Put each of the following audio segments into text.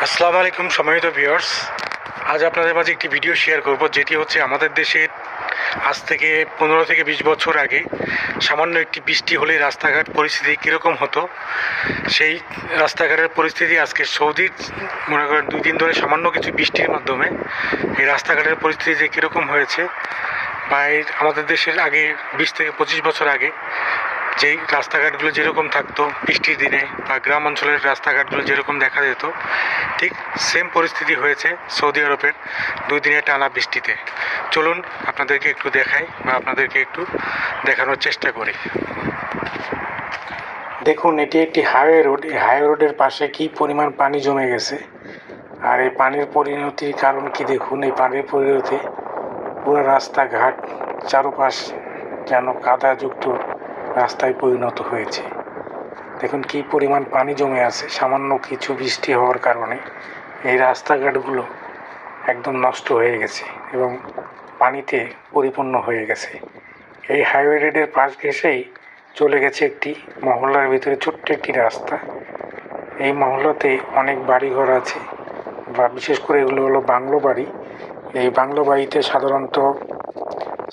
আসসালামু আলাইকুম সম্মানিত ভিউয়ার্স। আজ আপনাদের মাঝে একটি ভিডিও শেয়ার করব, যেটি হচ্ছে আমাদের দেশের আজ থেকে 15 থেকে 20 বছর আগে সামান্য একটি বৃষ্টি হলে রাস্তাঘাট পরিস্থিতি কীরকম হতো, সেই রাস্তাঘাটের পরিস্থিতি আজকে সৌদির মনে করেন 2 দিন ধরে সামান্য কিছু বৃষ্টির মাধ্যমে এই রাস্তাঘাটের পরিস্থিতি যে কীরকম হয়েছে, বা আমাদের দেশের আগে 20 থেকে 25 বছর আগে যেই রাস্তাঘাটগুলো যেরকম থাকতো বৃষ্টির দিনে, বা গ্রাম অঞ্চলের রাস্তাঘাটগুলো যেরকম দেখা যেত, ঠিক সেম পরিস্থিতি হয়েছে সৌদি আরবের 2 দিনের টানা বৃষ্টিতে। চলুন আপনাদেরকে একটু দেখাই বা আপনাদেরকে একটু দেখানোর চেষ্টা করি। দেখুন, এটি একটি হাইওয়ে রোড। এই হাইওয়ে রোডের পাশে কি পরিমাণ পানি জমে গেছে, আর এই পানির পরিণতির কারণ কি দেখুন। এই পানির পরিণতি পুরো রাস্তাঘাট চারপাশ যেন কাদাযুক্ত রাস্তায় পরিণত হয়েছে। দেখুন কি পরিমাণ পানি জমে আছে সামান্য কিছু বৃষ্টি হওয়ার কারণে। এই রাস্তাঘাটগুলো একদম নষ্ট হয়ে গেছে এবং পানিতে পরিপূর্ণ হয়ে গেছে। এই হাইওয়ে রোডের পাশ ঘেঁষেই চলে গেছে একটি মহল্লার ভিতরে ছোট্ট একটি রাস্তা। এই মহল্লাতে অনেক বাড়িঘর আছে, বা বিশেষ করে এগুলো হলো বাংলো বাড়ি। এই বাংলো বাড়িতে সাধারণত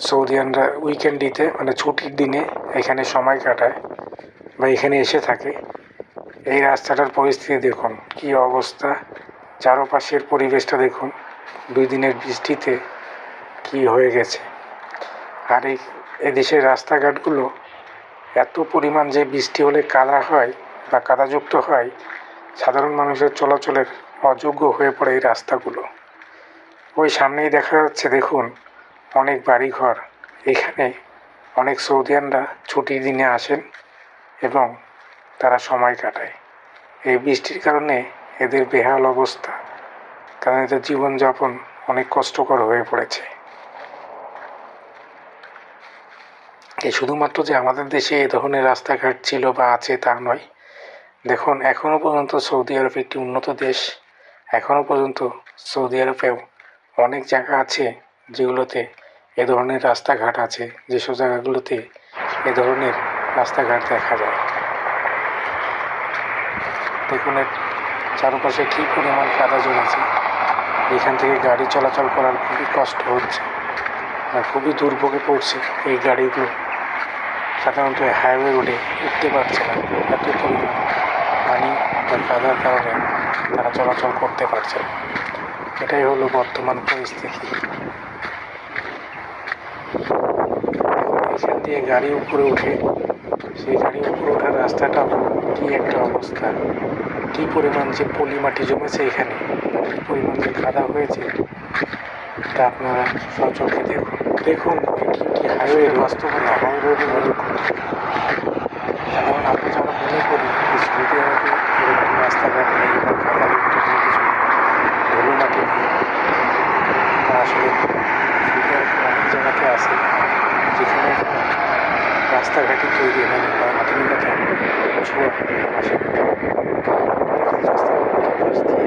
সৌদিয়ানরা উইকেন্ডে মানে ছুটির দিনে এখানে সময় কাটায় বা এখানে এসে থাকে। এই রাস্তাটার পরিস্থিতি দেখুন কি অবস্থা, চারপাশের পরিবেশটা দেখুন 2 দিনের বৃষ্টিতে কি হয়ে গেছে। আর এই দেশের রাস্তাঘাটগুলো এত পরিমাণ যে বৃষ্টি হলে কাদা হয় বা কাদাযুক্ত হয়, সাধারণ মানুষের চলাচলের অযোগ্য হয়ে পড়ে এই রাস্তাগুলো। ওই সামনেই দেখা যাচ্ছে দেখুন অনেক বাড়িঘর। এখানে অনেক সৌদিয়ানরা ছুটির দিনে আসেন এবং তারা সময় কাটায়। এই বৃষ্টির কারণে এদের বেহাল অবস্থা, কারণ এদের জীবনযাপন অনেক কষ্টকর হয়ে পড়েছে। এই শুধুমাত্র যে আমাদের দেশে এ ধরনের রাস্তাঘাট ছিল বা আছে তা নয়। দেখুন এখনও পর্যন্ত সৌদি আরব একটি উন্নত দেশ। এখনও পর্যন্ত সৌদি আরবেও অনেক জায়গা আছে যেগুলোতে এ ধরনের রাস্তাঘাট আছে, যেসব জায়গাগুলোতে এ ধরনের রাস্তাঘাট দেখা যায়। দেখুন এর চারপাশে কী পরিমাণ কাদা জমেছে। এখান থেকে গাড়ি চলাচল করার খুবই কষ্ট হচ্ছে, আর খুবই দুর্ভোগে পড়ছে এই গাড়িগুলো। সাধারণত হাইওয়ে রোডে উঠতে পারছে না, এত পরিমাণ পানি বা কাদার কারণে তারা চলাচল করতে পারছে না। এটাই হলো বর্তমান পরিস্থিতি। এখান দিয়ে গাড়ি উপরে উঠে, সেই গাড়ি উপরে ওঠার রাস্তাটাও কী একটা অবস্থা, কী পরিমাণ যে পলি মাটি জমেছে এখানে, কী পরিমাণ যে কাদা হয়েছে, তা আপনারা সচক্ষে দেখুন। দেখুন এটি একটি হাইওয়ে, বাস্তবতা হাইওয়ে রোডের মতো। কারণ আমরা যারা মনে করি যে সৌদি আরবে এরকম রাস্তাঘাট নেই বা কাদাযুক্ত কোনো কিছু নেই, ধুলো মাটি নেই, তা আসলে সৌদি আরবে অনেক জায়গাতে আছে যেখানে রাস্তাঘাটই তৈরি হয়নি বা আধুনিকতা ছোঁয়া আসে। রাস্তাঘাটের পাশ দিয়ে